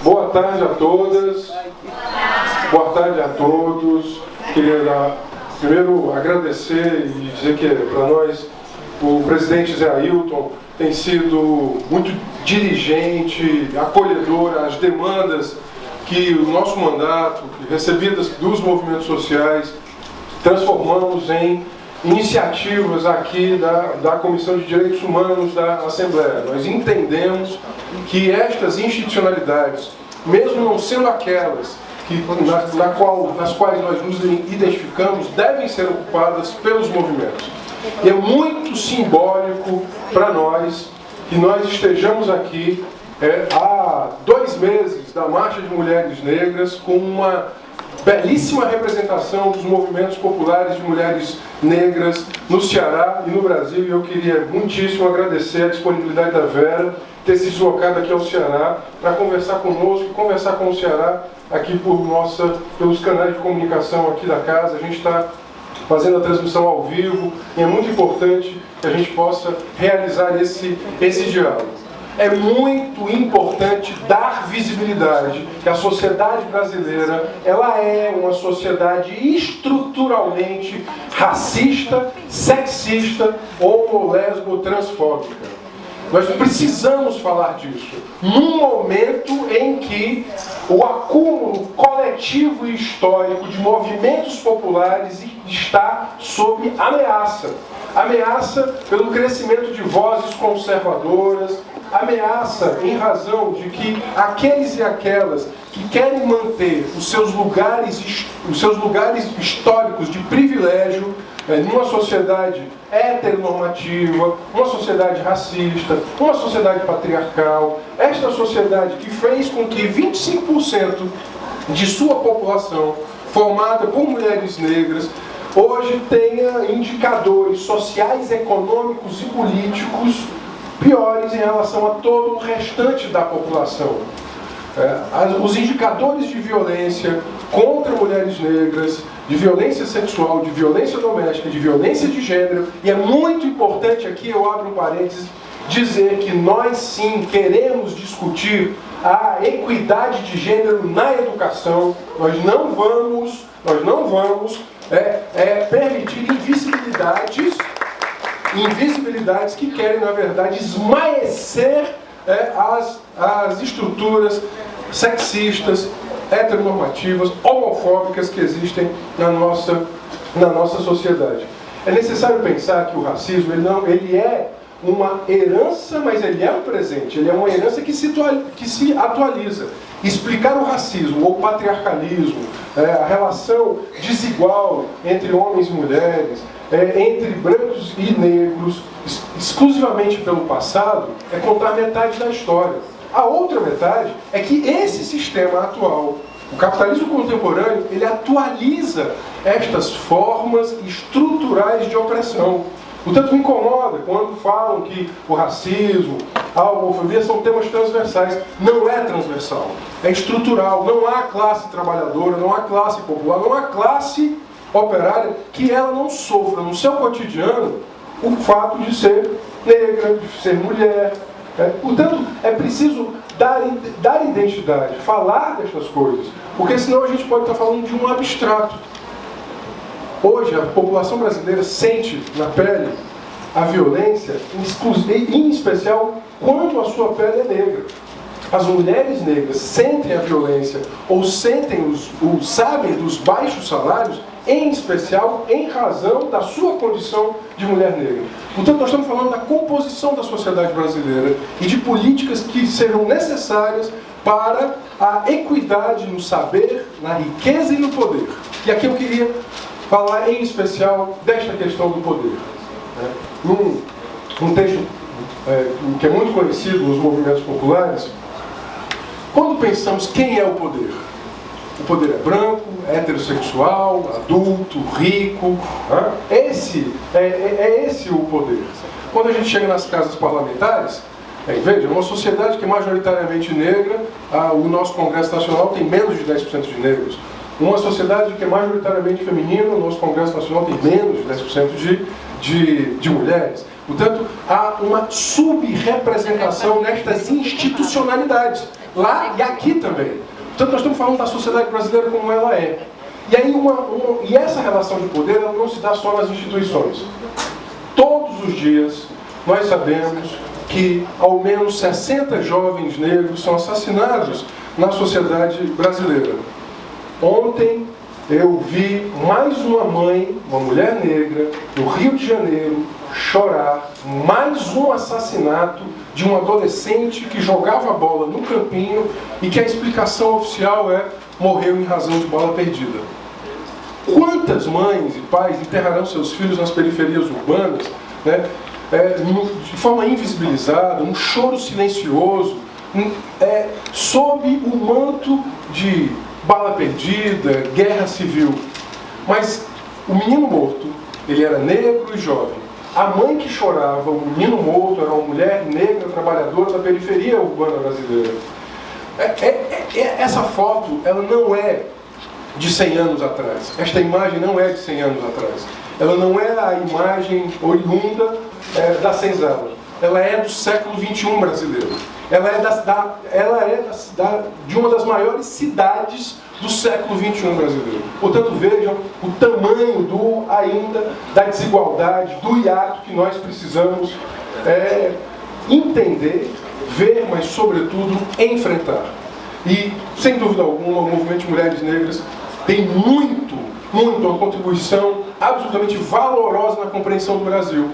Boa tarde a todas, boa tarde a todos. Queria primeiro agradecer e dizer que para nós o presidente Zé Ailton tem sido muito diligente, acolhedor às demandas que o nosso mandato, recebidas dos movimentos sociais, transformamos em iniciativas aqui da Comissão de Direitos Humanos da Assembleia. Nós entendemos que estas institucionalidades, mesmo não sendo aquelas nas quais nós nos identificamos, devem ser ocupadas pelos movimentos. E é muito simbólico para nós que nós estejamos aqui há 2 meses da Marcha de Mulheres Negras, com uma belíssima representação dos movimentos populares de mulheres negras no Ceará e no Brasil. E eu queria muitíssimo agradecer a disponibilidade da Vera ter se deslocado aqui ao Ceará para conversar conosco e conversar com o Ceará aqui pelos canais de comunicação aqui da casa. A gente está fazendo a transmissão ao vivo e é muito importante que a gente possa realizar esse diálogo. É muito importante dar visibilidade que a sociedade brasileira, ela é uma sociedade estruturalmente racista, sexista, homo-lésbo, transfóbica. Nós precisamos falar disso num momento em que o acúmulo coletivo e histórico de movimentos populares está sob ameaça. Ameaça pelo crescimento de vozes conservadoras, ameaça em razão de que aqueles e aquelas que querem manter os seus lugares históricos de privilégio numa sociedade heteronormativa, uma sociedade racista, uma sociedade patriarcal, esta sociedade que fez com que 25% de sua população, formada por mulheres negras, hoje tenha indicadores sociais, econômicos e políticos piores em relação a todo o restante da população. Os indicadores de violência contra mulheres negras, de violência sexual, de violência doméstica, de violência de gênero, e é muito importante aqui, eu abro um parênteses, dizer que nós sim queremos discutir a equidade de gênero na educação. Nós não vamos permitir invisibilidades que querem, na verdade, esmaecer as estruturas sexistas, heteronormativas, homofóbicas que existem na nossa sociedade. É necessário pensar que o racismo ele é uma herança, mas ele é um presente. Ele é uma herança que se atualiza. Explicar o racismo, ou o patriarcalismo, a relação desigual entre homens e mulheres, entre brancos e negros, exclusivamente pelo passado, é contar metade da história. A outra metade é que esse sistema atual, o capitalismo contemporâneo, ele atualiza estas formas estruturais de opressão. Portanto, me incomoda quando falam que o racismo, a homofobia são temas transversais. Não é transversal, é estrutural. Não há classe trabalhadora, não há classe popular, não há classe operária que ela não sofra no seu cotidiano o fato de ser negra, de ser mulher. Portanto, é preciso dar identidade, falar destas coisas, porque senão a gente pode estar falando de um abstrato. Hoje, a população brasileira sente na pele a violência, em especial quando a sua pele é negra. As mulheres negras sentem a violência ou sabem dos baixos salários, em especial em razão da sua condição de mulher negra. Portanto, nós estamos falando da composição da sociedade brasileira e de políticas que serão necessárias para a equidade no saber, na riqueza e no poder. E aqui eu queria falar em especial desta questão do poder. Num texto que é muito conhecido nos movimentos populares, quando pensamos quem é o poder? O poder é branco, heterossexual, adulto, rico. Esse é o poder. Quando a gente chega nas casas parlamentares, veja, uma sociedade que é majoritariamente negra, o nosso Congresso Nacional tem menos de 10% de negros. Uma sociedade que é majoritariamente feminina, o nosso Congresso Nacional tem menos de 10% de mulheres. Portanto, há uma subrepresentação nestas institucionalidades. lá e aqui também. Portanto, nós estamos falando da sociedade brasileira como ela é. E aí e essa relação de poder ela não se dá só nas instituições. Todos os dias nós sabemos que ao menos 60 jovens negros são assassinados na sociedade brasileira. Ontem eu vi mais uma mãe, uma mulher negra, no Rio de Janeiro, chorar mais um assassinato de um adolescente que jogava bola no campinho e que a explicação oficial é morreu em razão de bala perdida. Quantas mães e pais enterrarão seus filhos nas periferias urbanas, né, de forma invisibilizada, um choro silencioso, sob o manto de bala perdida, guerra civil. Mas o menino morto, ele era negro e jovem. A mãe que chorava, o menino morto, era uma mulher negra, trabalhadora da periferia urbana brasileira. Essa foto, ela não é de 100 anos atrás. Esta imagem não é de 100 anos atrás. Ela não é a imagem oriunda da senzala. Ela é do século XXI brasileiro. Ela é de uma das maiores cidades do século XXI brasileiro. Portanto, vejam o tamanho da desigualdade, do hiato que nós precisamos entender, ver, mas, sobretudo, enfrentar. E, sem dúvida alguma, o movimento de mulheres negras tem uma contribuição absolutamente valorosa na compreensão do Brasil.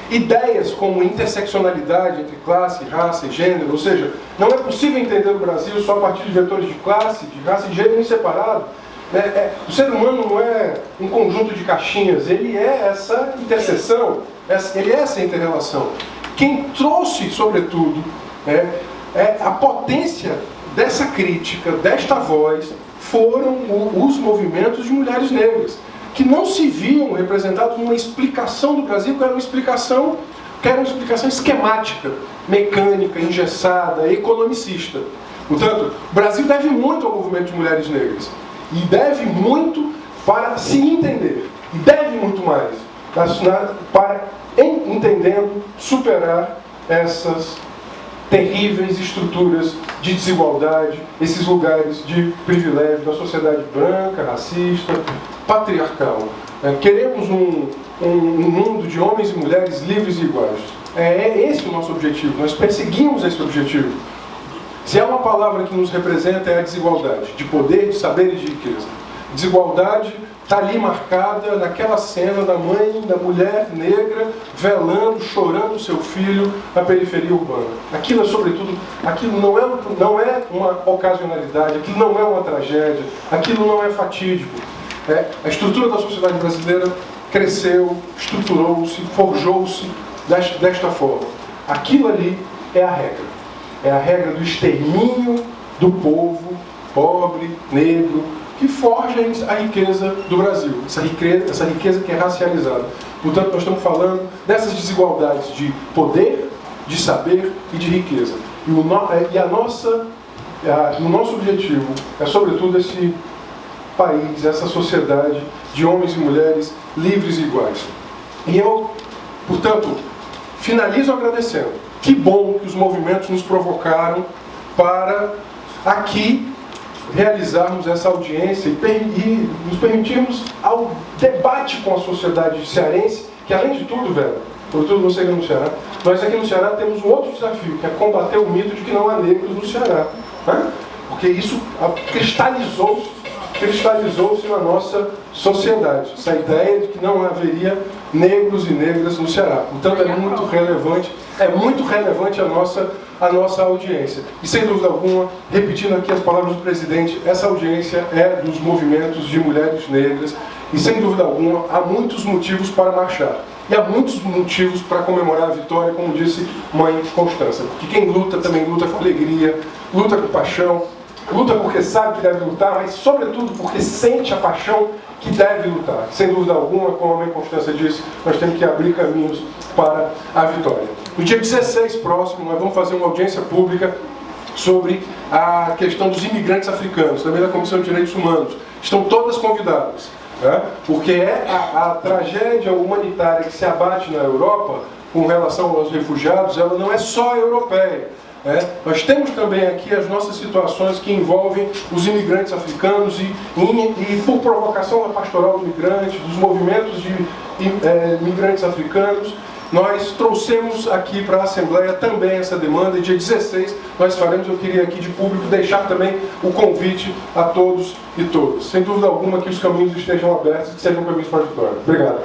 Ideias como interseccionalidade entre classe, raça e gênero, ou seja, não é possível entender o Brasil só a partir de vetores de classe, de raça e gênero em separado. O ser humano não é um conjunto de caixinhas, ele é essa interseção, ele é essa inter-relação. Quem trouxe, sobretudo, a potência dessa crítica, desta voz, foram os movimentos de mulheres negras, que não se viam representados numa explicação do Brasil, que era uma explicação esquemática, mecânica, engessada, economicista. Portanto, o Brasil deve muito ao movimento de mulheres negras. E deve muito para se entender. E deve muito mais para, entendendo, superar essas terríveis estruturas de desigualdade, esses lugares de privilégio da sociedade branca, racista, patriarcal. Queremos um mundo de homens e mulheres livres e iguais. É esse o nosso objetivo. Nós perseguimos esse objetivo. Se há uma palavra que nos representa, é a desigualdade, de poder, de saber e de riqueza. Desigualdade está ali marcada naquela cena da mãe, da mulher negra, velando, chorando o seu filho na periferia urbana. Aquilo, sobretudo, aquilo não é uma ocasionalidade, aquilo não é uma tragédia, aquilo não é fatídico. A estrutura da sociedade brasileira cresceu, estruturou-se, forjou-se desta forma. Aquilo ali é a regra. É a regra do extermínio do povo pobre, negro, que forja a riqueza do Brasil, essa riqueza que é racializada. Portanto, nós estamos falando dessas desigualdades de poder, de saber e de riqueza. E o nosso objetivo é, sobretudo, esse país, essa sociedade de homens e mulheres livres e iguais. E eu, portanto, finalizo agradecendo. Que bom que os movimentos nos provocaram para aqui realizarmos essa audiência e nos permitirmos ao debate com a sociedade cearense, que, além de tudo, sobretudo você aqui no Ceará, nós aqui no Ceará temos um outro desafio, que é combater o mito de que não há negros no Ceará. Porque isso cristalizou-se na nossa sociedade, essa ideia de que não haveria negros e negras no Ceará. Portanto, é muito relevante a nossa audiência. E, sem dúvida alguma, repetindo aqui as palavras do presidente, essa audiência é dos movimentos de mulheres negras e, sem dúvida alguma, há muitos motivos para marchar. E há muitos motivos para comemorar a vitória, como disse Mãe Constância. Porque quem luta também luta com alegria, luta com paixão, luta porque sabe que deve lutar, mas, sobretudo, porque sente a paixão que deve lutar. Sem dúvida alguma, como a Mãe Constância disse, nós temos que abrir caminhos para a vitória. No dia 16 próximo, nós vamos fazer uma audiência pública sobre a questão dos imigrantes africanos, também da Comissão de Direitos Humanos. Estão todas convidadas, porque a tragédia humanitária que se abate na Europa com relação aos refugiados, ela não é só europeia. Nós temos também aqui as nossas situações que envolvem os imigrantes africanos e por provocação da pastoral do migrante, dos movimentos de migrantes africanos, nós trouxemos aqui para a Assembleia também essa demanda, e dia 16 nós faremos. Eu queria aqui de público deixar também o convite a todos e todas. Sem dúvida alguma que os caminhos estejam abertos e que sejam caminhos para a vitória. Obrigado.